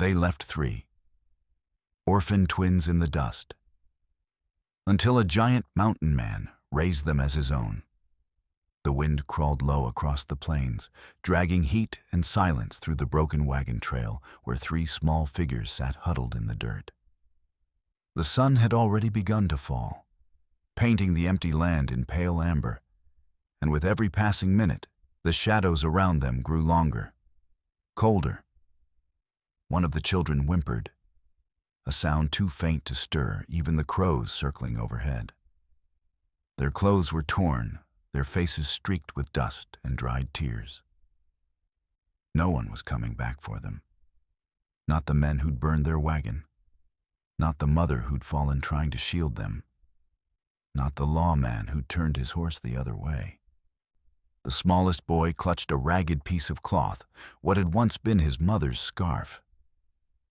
They left 3 orphan twins in the dust, until a giant mountain man raised them as his own. The wind crawled low across the plains, dragging heat and silence through the broken wagon trail where 3 small figures sat huddled in the dirt. The sun had already begun to fall, painting the empty land in pale amber, and with every passing minute, the shadows around them grew longer, colder. One of the children whimpered, a sound too faint to stir even the crows circling overhead. Their clothes were torn, their faces streaked with dust and dried tears. No one was coming back for them. Not the men who'd burned their wagon. Not the mother who'd fallen trying to shield them. Not the lawman who'd turned his horse the other way. The smallest boy clutched a ragged piece of cloth, what had once been his mother's scarf,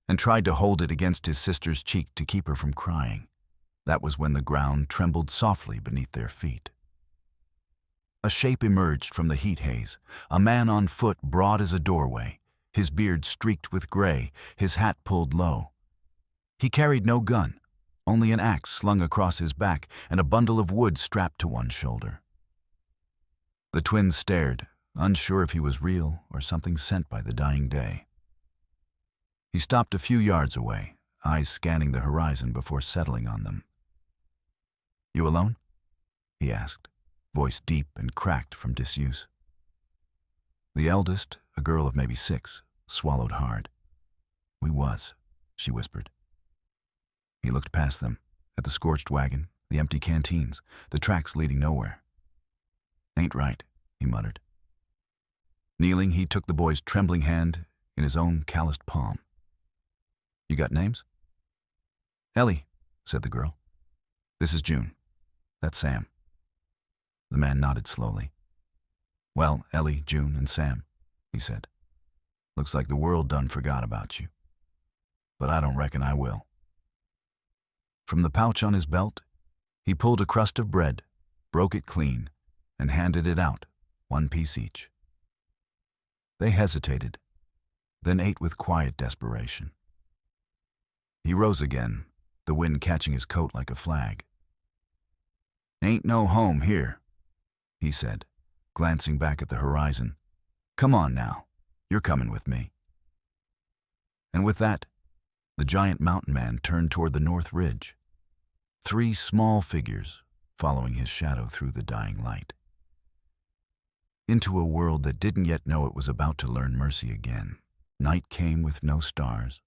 and tried to hold it against his sister's cheek to keep her from crying. That was when the ground trembled softly beneath their feet. A shape emerged from the heat haze, a man on foot broad as a doorway, his beard streaked with gray, his hat pulled low. He carried no gun, only an axe slung across his back and a bundle of wood strapped to one shoulder. The twins stared, unsure if he was real or something sent by the dying day. He stopped a few yards away, eyes scanning the horizon before settling on them. "You alone?" he asked, voice deep and cracked from disuse. The eldest, a girl of maybe 6, swallowed hard. "We was," she whispered. He looked past them, at the scorched wagon, the empty canteens, the tracks leading nowhere. "Ain't right," he muttered. Kneeling, he took the boy's trembling hand in his own calloused palm. "You got names?" "Ellie," said the girl. "This is June. That's Sam." The man nodded slowly. "Well, Ellie, June, and Sam," he said. "Looks like the world done forgot about you. But I don't reckon I will." From the pouch on his belt, he pulled a crust of bread, broke it clean, and handed it out, 1 piece each. They hesitated, then ate with quiet desperation. He rose again, the wind catching his coat like a flag. "Ain't no home here," he said, glancing back at the horizon. "Come on now, you're coming with me." And with that, the giant mountain man turned toward the north ridge, 3 small figures following his shadow through the dying light. Into a world that didn't yet know it was about to learn mercy again, night came with no stars.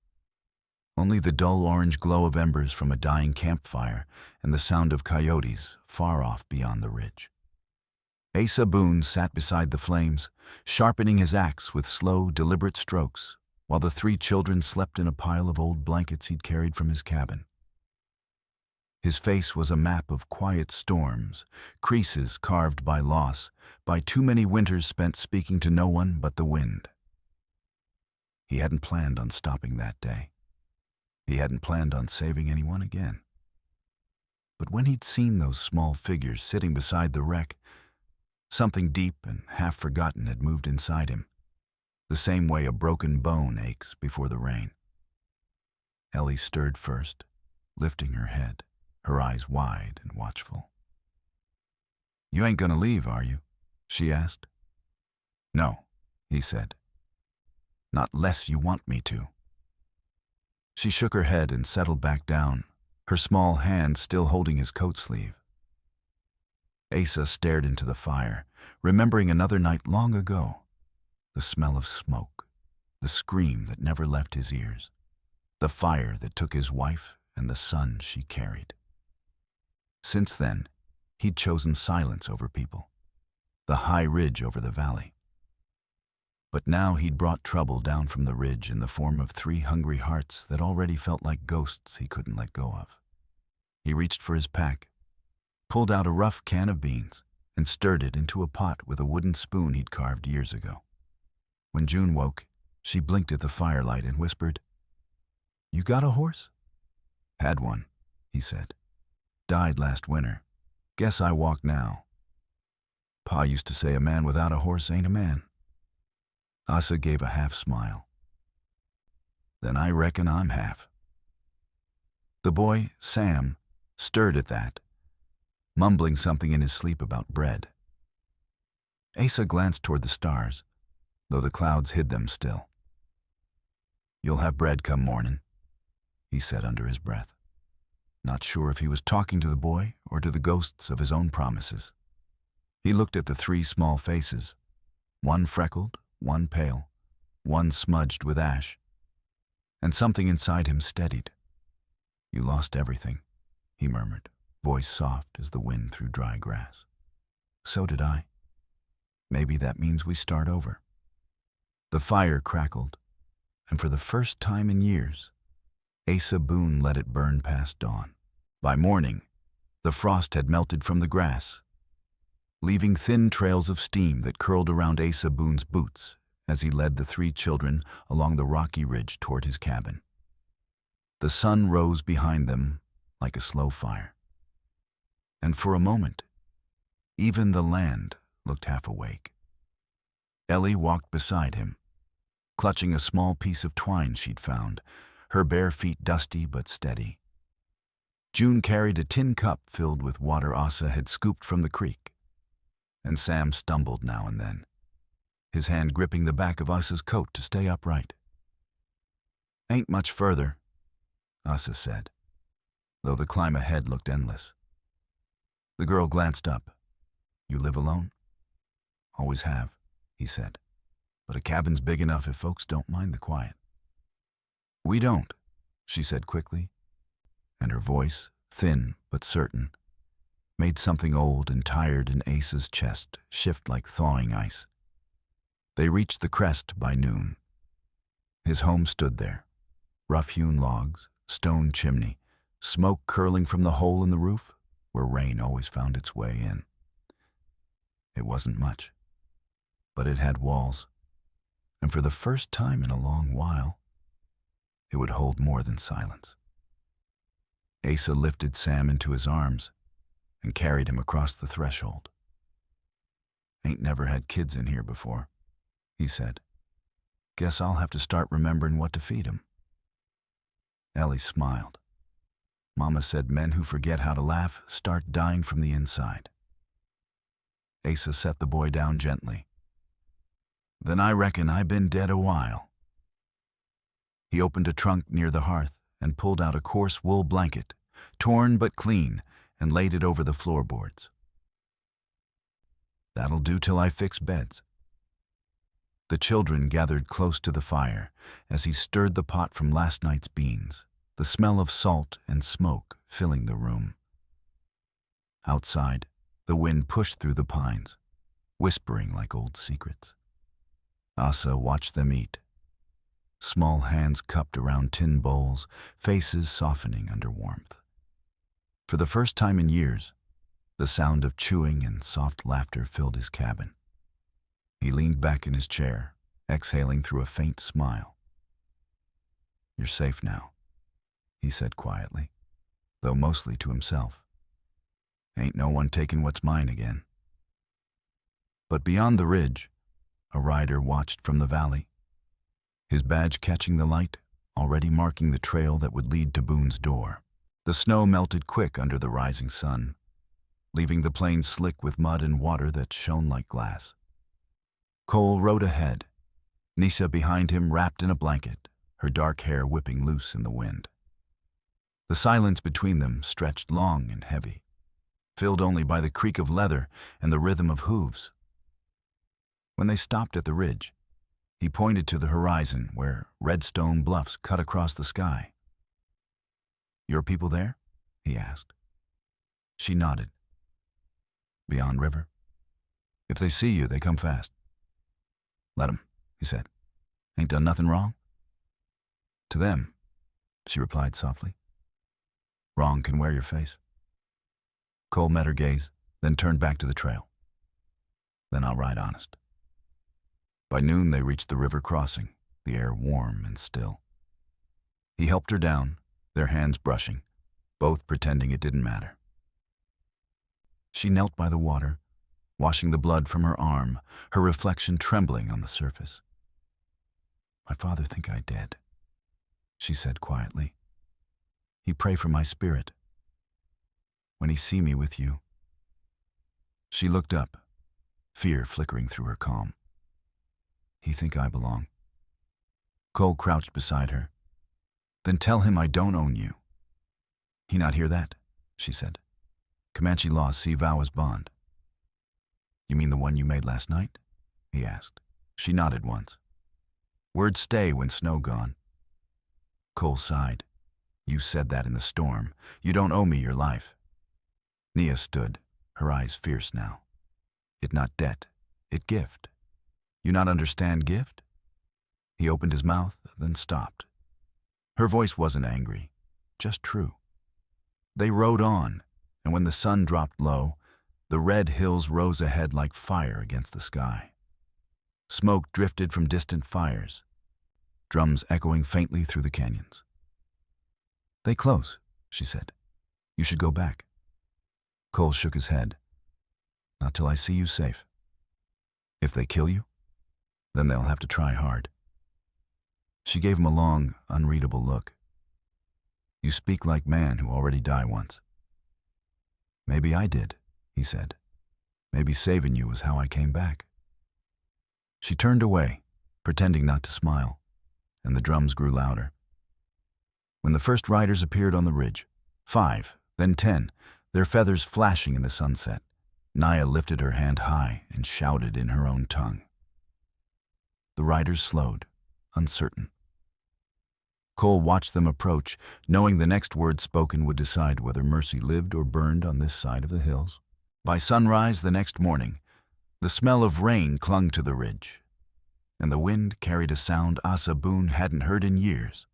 Only the dull orange glow of embers from a dying campfire and the sound of coyotes far off beyond the ridge. Asa Boone sat beside the flames, sharpening his axe with slow, deliberate strokes, while the 3 children slept in a pile of old blankets he'd carried from his cabin. His face was a map of quiet storms, creases carved by loss, by too many winters spent speaking to no one but the wind. He hadn't planned on stopping that day. He hadn't planned on saving anyone again. But when he'd seen those small figures sitting beside the wreck, something deep and half-forgotten had moved inside him, the same way a broken bone aches before the rain. Ellie stirred first, lifting her head, her eyes wide and watchful. "You ain't gonna leave, are you?" she asked. "No," he said. "Not less you want me to." She shook her head and settled back down, her small hand still holding his coat sleeve. Asa stared into the fire, remembering another night long ago, the smell of smoke, the scream that never left his ears, the fire that took his wife and the son she carried. Since then, he'd chosen silence over people, the high ridge over the valley. But now he'd brought trouble down from the ridge in the form of 3 hungry hearts that already felt like ghosts he couldn't let go of. He reached for his pack, pulled out a rough can of beans, and stirred it into a pot with a wooden spoon he'd carved years ago. When June woke, she blinked at the firelight and whispered, "You got a horse?" "Had one," he said. "Died last winter. Guess I walk now. Pa used to say a man without a horse ain't a man." Asa gave a half smile. Then I reckon I'm half. The boy, Sam, stirred at that, mumbling something in his sleep about bread. Asa glanced toward the stars, though the clouds hid them still. "You'll have bread come mornin'," he said under his breath, not sure if he was talking to the boy or to the ghosts of his own promises. He looked at the three small faces, one freckled, one pale, one smudged with ash, and something inside him steadied. "You lost everything," he murmured, voice soft as the wind through dry grass. "So did I. Maybe that means we start over." The fire crackled, and for the first time in years, Asa Boone let it burn past dawn. By morning, the frost had melted from the grass, leaving thin trails of steam that curled around Asa Boone's boots as he led the three children along the rocky ridge toward his cabin. The sun rose behind them like a slow fire, and for a moment, even the land looked half awake. Ellie walked beside him, clutching a small piece of twine she'd found, her bare feet dusty but steady. June carried a tin cup filled with water Asa had scooped from the creek, and Sam stumbled now and then, his hand gripping the back of Asa's coat to stay upright. "Ain't much further," Asa said, though the climb ahead looked endless. The girl glanced up. "You live alone?" "Always have," he said, "but a cabin's big enough if folks don't mind the quiet." "We don't," she said quickly, and her voice, thin but certain, made something old and tired in Asa's chest shift like thawing ice. They reached the crest by noon. His home stood there, rough-hewn logs, stone chimney, smoke curling from the hole in the roof where rain always found its way in. It wasn't much, but it had walls, and for the first time in a long while, it would hold more than silence. Asa lifted Sam into his arms and carried him across the threshold. "Ain't never had kids in here before," he said. "Guess I'll have to start remembering what to feed 'em." Ellie smiled. "Mama said men who forget how to laugh start dying from the inside." Asa set the boy down gently. "Then I reckon I been dead a while." He opened a trunk near the hearth and pulled out a coarse wool blanket, torn but clean, and laid it over the floorboards. "That'll do till I fix beds." The children gathered close to the fire as he stirred the pot from last night's beans, the smell of salt and smoke filling the room. Outside, the wind pushed through the pines, whispering like old secrets. Asa watched them eat, small hands cupped around tin bowls, faces softening under warmth. For the first time in years, the sound of chewing and soft laughter filled his cabin. He leaned back in his chair, exhaling through a faint smile. "You're safe now," he said quietly, though mostly to himself. "Ain't no one taking what's mine again." But beyond the ridge, a rider watched from the valley, his badge catching the light, already marking the trail that would lead to Boone's door. The snow melted quick under the rising sun, leaving the plains slick with mud and water that shone like glass. Cole rode ahead, Nisa behind him wrapped in a blanket, her dark hair whipping loose in the wind. The silence between them stretched long and heavy, filled only by the creak of leather and the rhythm of hooves. When they stopped at the ridge, he pointed to the horizon where red stone bluffs cut across the sky. "Your people there?" he asked. She nodded. "Beyond river? If they see you, they come fast." "Let 'em," he said. "Ain't done nothing wrong?" "To them," she replied softly. "Wrong can wear your face." Cole met her gaze, then turned back to the trail. "Then I'll ride honest." By noon they reached the river crossing, the air warm and still. He helped her down, their hands brushing, both pretending it didn't matter. She knelt by the water, washing the blood from her arm, her reflection trembling on the surface. "My father think I dead," she said quietly. He pray for my spirit. When he see me with you. She looked up, fear flickering through her calm. He think I belong. Cole crouched beside her. Then tell him I don't own you. He not hear that, she said. Comanche laws see vow as bond. You mean the one you made last night? He asked. She nodded once. Words stay when snow gone. Cole sighed. You said that in the storm. You don't owe me your life. Nia stood, her eyes fierce now. It not debt, it gift. You not understand gift? He opened his mouth, then stopped. Her voice wasn't angry, just true. They rode on, and when the sun dropped low, the red hills rose ahead like fire against the sky. Smoke drifted from distant fires, drums echoing faintly through the canyons. They close, she said. You should go back. Cole shook his head. Not till I see you safe. If they kill you, then they'll have to try hard. She gave him a long, unreadable look. You speak like man who already died once. Maybe I did, he said. Maybe saving you was how I came back. She turned away, pretending not to smile, and the drums grew louder. When the first riders appeared on the ridge, 5, then 10, their feathers flashing in the sunset, Nia lifted her hand high and shouted in her own tongue. The riders slowed, uncertain. Cole watched them approach, knowing the next word spoken would decide whether Mercy lived or burned on this side of the hills. By sunrise the next morning, the smell of rain clung to the ridge, and the wind carried a sound Asa Boone hadn't heard in years.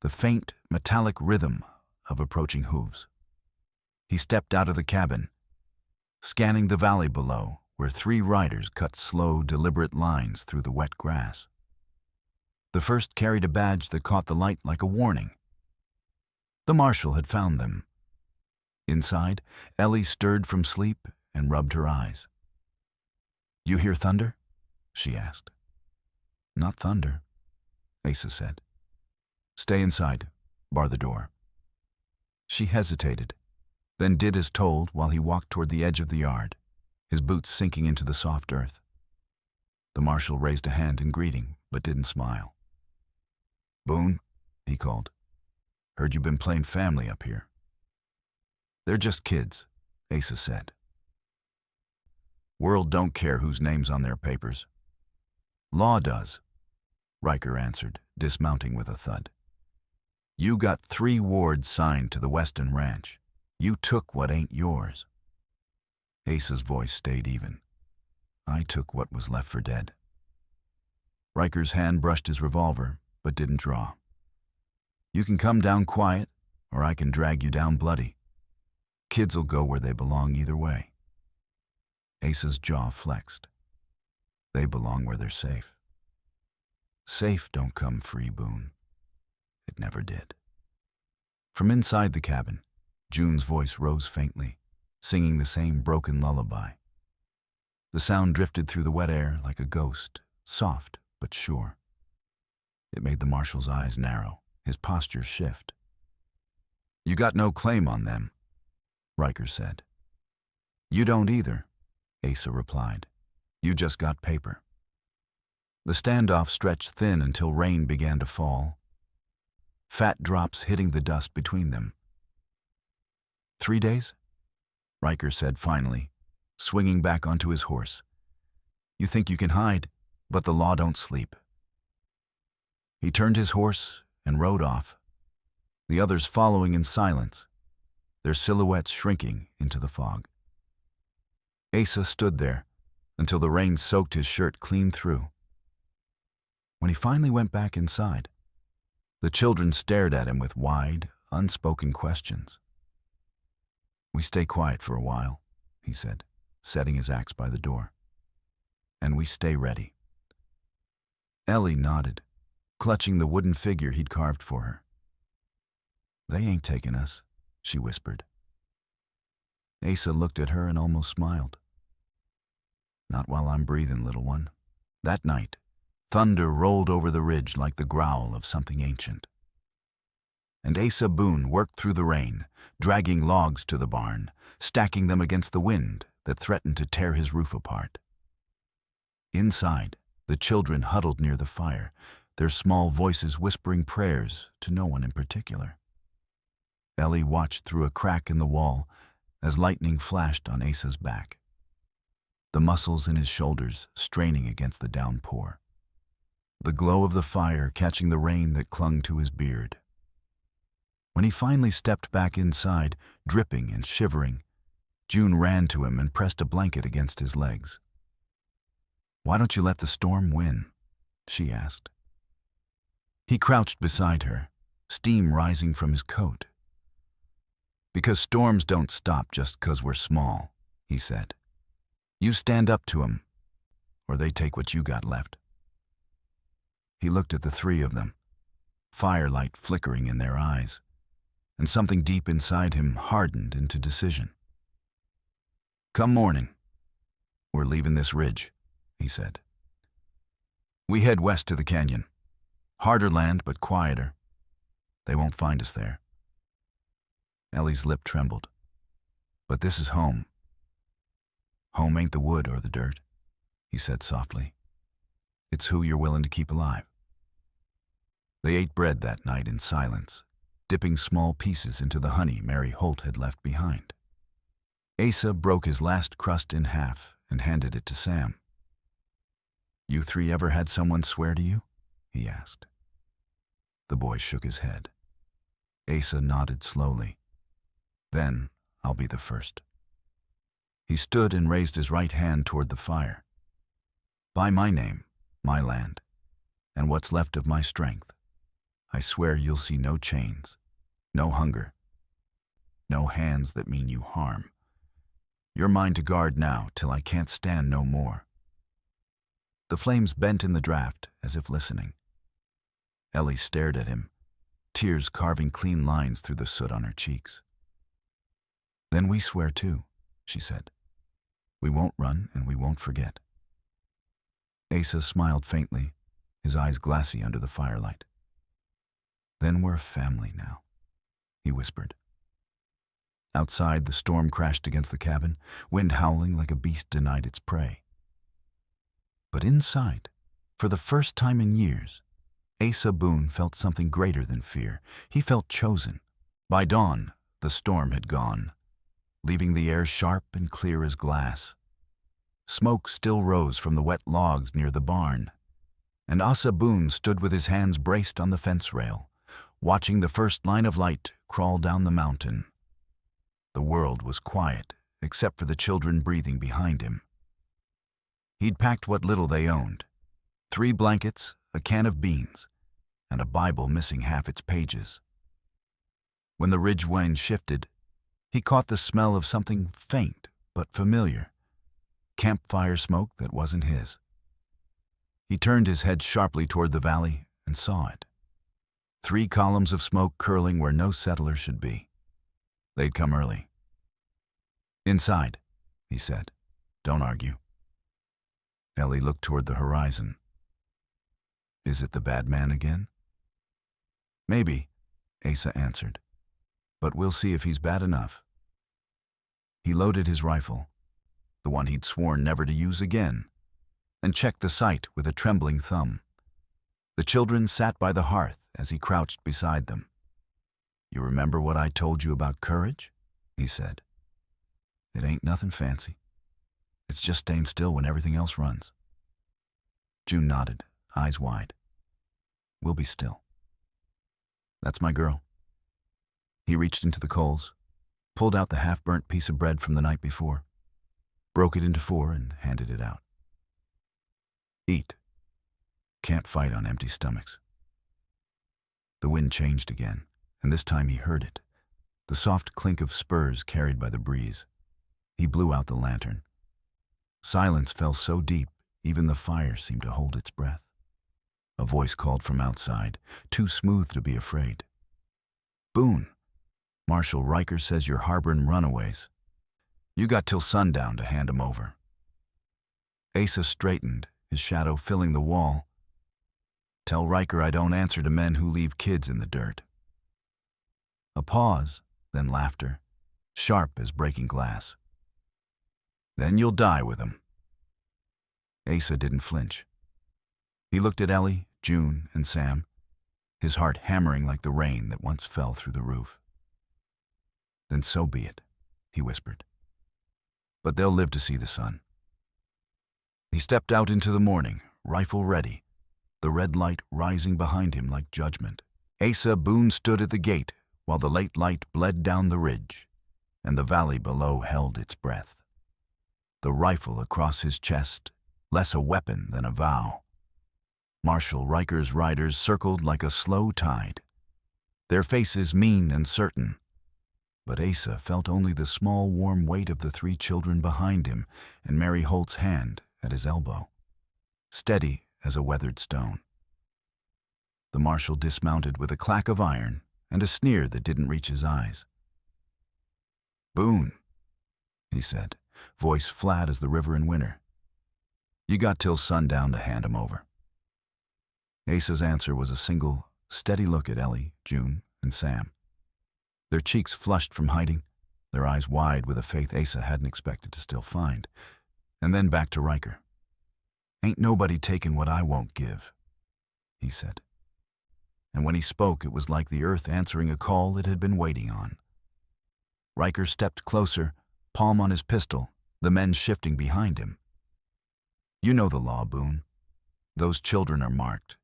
The faint, metallic rhythm of approaching hooves. He stepped out of the cabin, scanning the valley below, where 3 riders cut slow, deliberate lines through the wet grass. The first carried a badge that caught the light like a warning. The marshal had found them. Inside, Ellie stirred from sleep and rubbed her eyes. You hear thunder? She asked. Not thunder, Asa said. Stay inside, bar the door. She hesitated, then did as told while he walked toward the edge of the yard, his boots sinking into the soft earth. The marshal raised a hand in greeting, but didn't smile. Boone, he called. Heard you've been playing family up here. They're just kids, Asa said. World don't care whose name's on their papers. Law does, Riker answered, dismounting with a thud. You got 3 wards signed to the Weston Ranch. You took what ain't yours. Asa's voice stayed even. I took what was left for dead. Riker's hand brushed his revolver, but didn't draw. You can come down quiet, or I can drag you down bloody. Kids'll go where they belong either way. Asa's jaw flexed. They belong where they're safe. Safe don't come free, Boone. It never did. From inside the cabin, June's voice rose faintly, singing the same broken lullaby. The sound drifted through the wet air like a ghost, soft but sure. It made the marshal's eyes narrow, his posture shift. You got no claim on them, Riker said. You don't either, Asa replied. You just got paper. The standoff stretched thin until rain began to fall, fat drops hitting the dust between them. 3 days? Riker said finally, swinging back onto his horse. You think you can hide, but the law don't sleep. He turned his horse and rode off, the others following in silence, their silhouettes shrinking into the fog. Asa stood there until the rain soaked his shirt clean through. When he finally went back inside, the children stared at him with wide, unspoken questions. We stay quiet for a while, he said, setting his axe by the door. And we stay ready. Ellie nodded, clutching the wooden figure he'd carved for her. They ain't taking us, she whispered. Asa looked at her and almost smiled. Not while I'm breathing, little one. That night, thunder rolled over the ridge like the growl of something ancient. and Asa Boone worked through the rain, dragging logs to the barn, stacking them against the wind that threatened to tear his roof apart. Inside, the children huddled near the fire, their small voices whispering prayers to no one in particular. Ellie watched through a crack in the wall as lightning flashed on Asa's back, the muscles in his shoulders straining against the downpour, the glow of the fire catching the rain that clung to his beard. When he finally stepped back inside, dripping and shivering, June ran to him and pressed a blanket against his legs. "Why don't you let the storm win?" she asked. He crouched beside her, steam rising from his coat. "Because storms don't stop just 'cause we're small," he said. "You stand up to 'em, or they take what you got left." He looked at the three of them, firelight flickering in their eyes, and something deep inside him hardened into decision. "Come morning, we're leaving this ridge," he said. "We head west to the canyon. Harder land, but quieter. They won't find us there." Ellie's lip trembled. "But this is home." "Home ain't the wood or the dirt," he said softly. "It's who you're willing to keep alive." They ate bread that night in silence, dipping small pieces into the honey Mary Holt had left behind. Asa broke his last crust in half and handed it to Sam. "You three ever had someone swear to you?" he asked. The boy shook his head. Asa nodded slowly. "Then I'll be the first." He stood and raised his right hand toward the fire. "By my name, my land, and what's left of my strength, I swear you'll see no chains, no hunger, no hands that mean you harm. You're mine to guard now till I can't stand no more." The flames bent in the draft as if listening. Ellie stared at him, tears carving clean lines through the soot on her cheeks. "Then we swear too," she said. "We won't run and we won't forget." Asa smiled faintly, his eyes glassy under the firelight. "Then we're a family now," he whispered. Outside, the storm crashed against the cabin, wind howling like a beast denied its prey. But inside, for the first time in years, Asa Boone felt something greater than fear. He felt chosen. By dawn, the storm had gone, leaving the air sharp and clear as glass. Smoke still rose from the wet logs near the barn, and Asa Boone stood with his hands braced on the fence rail, watching the first line of light crawl down the mountain. The world was quiet, except for the children breathing behind him. He'd packed what little they owned: 3 blankets, a can of beans, and a Bible missing half its pages. When the ridge wind shifted, he caught the smell of something faint but familiar, campfire smoke that wasn't his. He turned his head sharply toward the valley and saw it. 3 columns of smoke curling where no settler should be. They'd come early. "Inside," he said. "Don't argue." Ellie looked toward the horizon. "Is it the bad man again?" "Maybe," Asa answered. "But we'll see if he's bad enough." He loaded his rifle, the one he'd sworn never to use again, and checked the sight with a trembling thumb. The children sat by the hearth as he crouched beside them. "You remember what I told you about courage?" he said. "It ain't nothing fancy. It's just staying still when everything else runs." June nodded, eyes wide. "We'll be still. That's my girl." He reached into the coals, pulled out the half-burnt piece of bread from the night before, broke it into 4 and handed it out. "Eat. Can't fight on empty stomachs." The wind changed again, and this time he heard it, the soft clink of spurs carried by the breeze. He blew out the lantern. Silence fell so deep, even the fire seemed to hold its breath. A voice called from outside, too smooth to be afraid. "Boone, Marshal Riker says you're harboring runaways. You got till sundown to hand 'em over." Asa straightened, his shadow filling the wall. "Tell Riker I don't answer to men who leave kids in the dirt." A pause, then laughter, sharp as breaking glass. Then you'll die with him. Asa didn't flinch. He looked at Ellie, June, and Sam, his heart hammering like the rain that once fell through the roof. Then so be it, he whispered. But they'll live to see the sun. He stepped out into the morning, rifle ready, the red light rising behind him like judgment. Asa Boone stood at the gate while the late light bled down the ridge, and the valley below held its breath. The rifle across his chest, less a weapon than a vow. Marshal Riker's riders circled like a slow tide, their faces mean and certain, but Asa felt only the small warm weight of the 3 children behind him and Mary Holt's hand at his elbow, steady as a weathered stone. The marshal dismounted with a clack of iron and a sneer that didn't reach his eyes. "Boone," he said, voice flat as the river in winter. "You got till sundown to hand him over." Asa's answer was a single, steady look at Ellie, June, and Sam. Their cheeks flushed from hiding, their eyes wide with a faith Asa hadn't expected to still find, and then back to Riker. "Ain't nobody taking what I won't give," he said. And when he spoke, it was like the earth answering a call it had been waiting on. Riker stepped closer, palm on his pistol, the men shifting behind him. "You know the law, Boone. Those children are marked.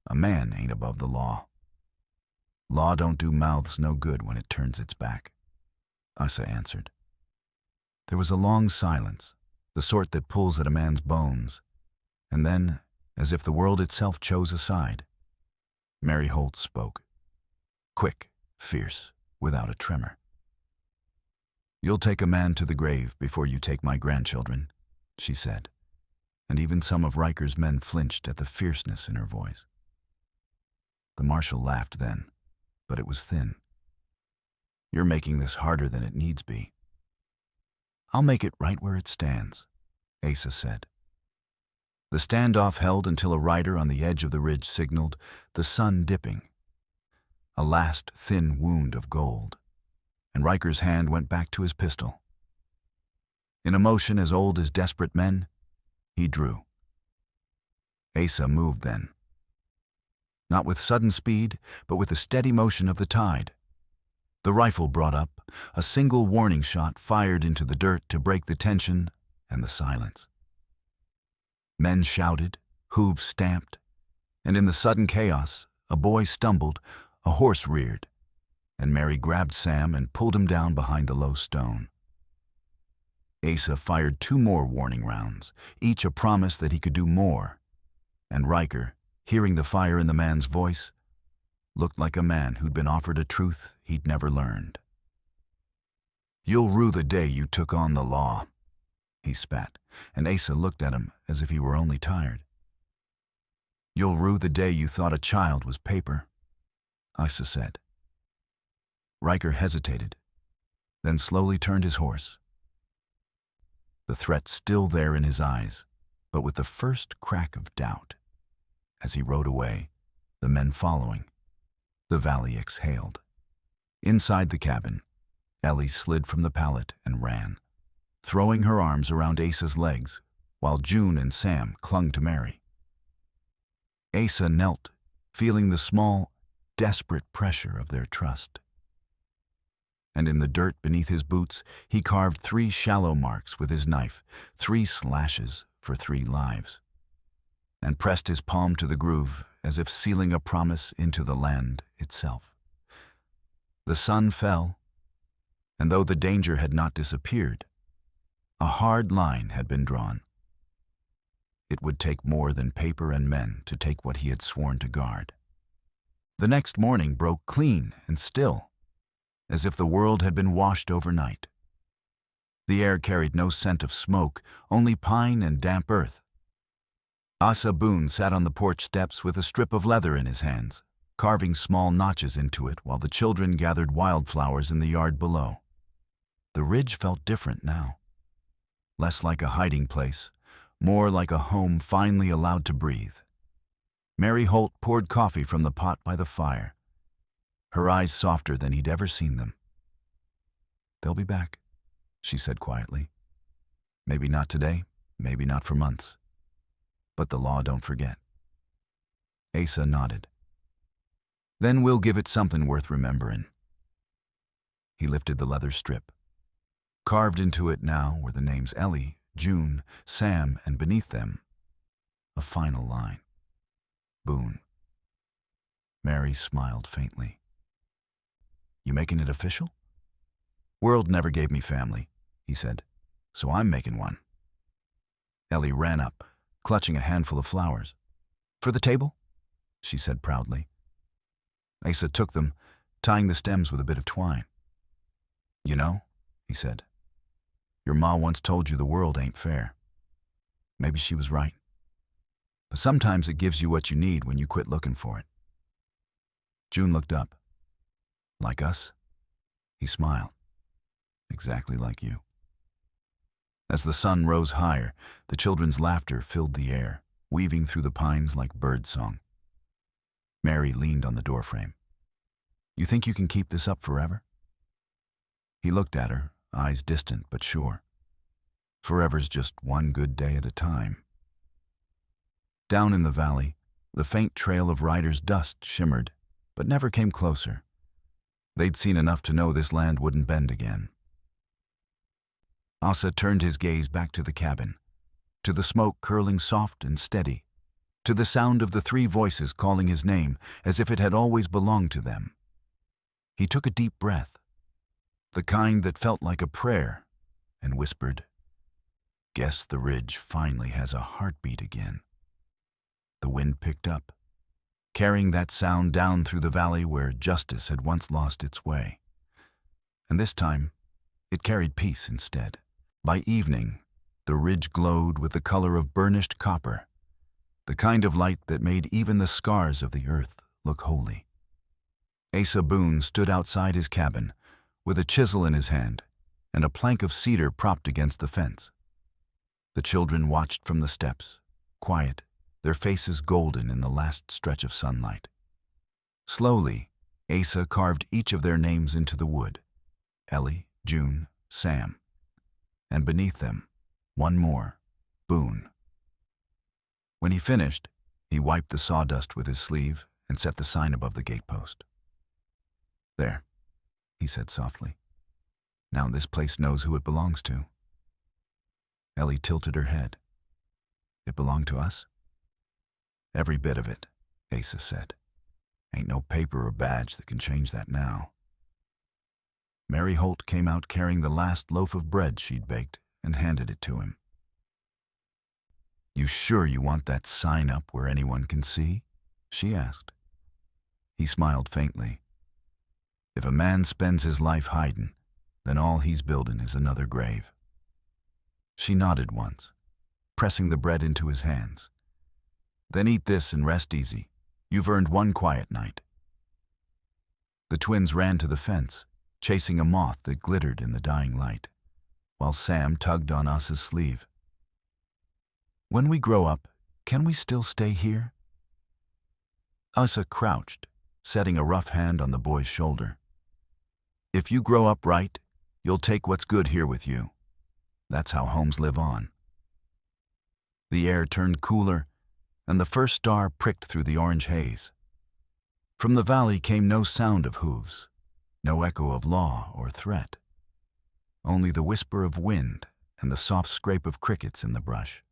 A man ain't above the law. Law don't do mouths no good when it turns its back," Asa answered. There was a long silence, the sort that pulls at a man's bones, and then, as if the world itself chose a side, Mary Holt spoke. Quick, fierce, without a tremor. "You'll take a man to the grave before you take my grandchildren," she said, and even some of Riker's men flinched at the fierceness in her voice. The marshal laughed then, but it was thin. "You're making this harder than it needs be." "I'll make it right where it stands," Asa said. The standoff held until a rider on the edge of the ridge signaled, the sun dipping. A last thin wound of gold, and Riker's hand went back to his pistol. In a motion as old as desperate men, he drew. Asa moved then. Not with sudden speed, but with the steady motion of the tide. The rifle brought up, a single warning shot fired into the dirt to break the tension and the silence. Men shouted, hooves stamped, and in the sudden chaos, a boy stumbled, a horse reared, and Mary grabbed Sam and pulled him down behind the low stone. Asa fired 2 more warning rounds, each a promise that he could do more, and Riker, hearing the fire in the man's voice, looked like a man who'd been offered a truth he'd never learned. "You'll rue the day you took on the law," he spat, and Asa looked at him as if he were only tired. "You'll rue the day you thought a child was paper," Asa said. Riker hesitated, then slowly turned his horse. The threat still there in his eyes, but with the first crack of doubt. As he rode away, the men following, the valley exhaled. Inside the cabin, Ellie slid from the pallet and ran, throwing her arms around Asa's legs, while June and Sam clung to Mary. Asa knelt, feeling the small, desperate pressure of their trust. And in the dirt beneath his boots, he carved 3 shallow marks with his knife, 3 slashes for 3 lives, and pressed his palm to the groove as if sealing a promise into the land itself. The sun fell, and though the danger had not disappeared, a hard line had been drawn. It would take more than paper and men to take what he had sworn to guard. The next morning broke clean and still, as if the world had been washed overnight. The air carried no scent of smoke, only pine and damp earth. Asa Boone sat on the porch steps with a strip of leather in his hands, carving small notches into it while the children gathered wildflowers in the yard below. The ridge felt different now. Less like a hiding place, more like a home finally allowed to breathe. Mary Holt poured coffee from the pot by the fire. her eyes softer than he'd ever seen them. "They'll be back," she said quietly. "Maybe not today, maybe not for months. But the law don't forget." Asa nodded. "Then we'll give it something worth remembering." He lifted the leather strip. Carved into it now were the names Ellie, June, Sam, and beneath them, a final line. Boone. Mary smiled faintly. "You making it official?" "World never gave me family," he said, "so I'm making one." Ellie ran up, clutching a handful of flowers. "For the table?" she said proudly. Asa took them, tying the stems with a bit of twine. "You know," he said, "your ma once told you the world ain't fair. Maybe she was right. But sometimes it gives you what you need when you quit looking for it." June looked up. "Like us?" He smiled. "Exactly like you." As the sun rose higher, the children's laughter filled the air, weaving through the pines like bird song. Mary leaned on the doorframe. "You think you can keep this up forever?" He looked at her, eyes distant but sure. Forever's just one good day at a time. Down in the valley, the faint trail of riders' dust shimmered, but never came closer. They'd seen enough to know this land wouldn't bend again. Asa turned his gaze back to the cabin, to the smoke curling soft and steady, to the sound of the three voices calling his name as if it had always belonged to them. He took a deep breath, the kind that felt like a prayer, and whispered, "Guess the ridge finally has a heartbeat again." The wind picked up, carrying that sound down through the valley where justice had once lost its way. And this time, it carried peace instead. By evening, the ridge glowed with the color of burnished copper, the kind of light that made even the scars of the earth look holy. Asa Boone stood outside his cabin, with a chisel in his hand and a plank of cedar propped against the fence. The children watched from the steps, quiet, their faces golden in the last stretch of sunlight. Slowly, Asa carved each of their names into the wood: Ellie, June, Sam, and beneath them, one more, Boone. When he finished, he wiped the sawdust with his sleeve and set the sign above the gatepost. "There," he said softly. "Now this place knows who it belongs to." Ellie tilted her head. "It belonged to us?" "Every bit of it," Asa said. "Ain't no paper or badge that can change that now." Mary Holt came out carrying the last loaf of bread she'd baked and handed it to him. "You sure you want that sign up where anyone can see?" she asked. He smiled faintly. "If a man spends his life hiding, then all he's building is another grave." She nodded once, pressing the bread into his hands. "Then eat this and rest easy. You've earned one quiet night." The twins ran to the fence, chasing a moth that glittered in the dying light, while Sam tugged on Asa's sleeve. "When we grow up, can we still stay here?" Asa crouched, setting a rough hand on the boy's shoulder. "If you grow up right, you'll take what's good here with you. That's how homes live on." The air turned cooler, and the first star pricked through the orange haze. From the valley came no sound of hooves, no echo of law or threat, only the whisper of wind and the soft scrape of crickets in the brush.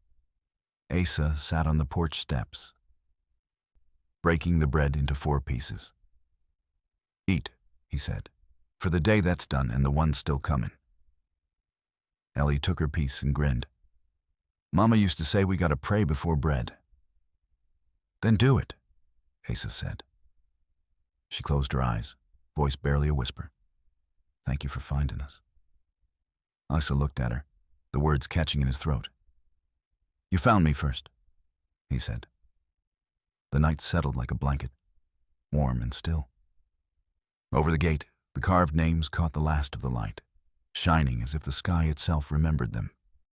Asa sat on the porch steps, breaking the bread into 4 pieces. "Eat," he said, "for the day that's done and the one still coming." Ellie took her piece and grinned. "Mama used to say we gotta pray before bread." "Then do it," Asa said. She closed her eyes, voice barely a whisper. "Thank you for finding us." Asa looked at her, the words catching in his throat. "You found me first," he said. The night settled like a blanket, warm and still. Over the gate, the carved names caught the last of the light, shining as if the sky itself remembered them.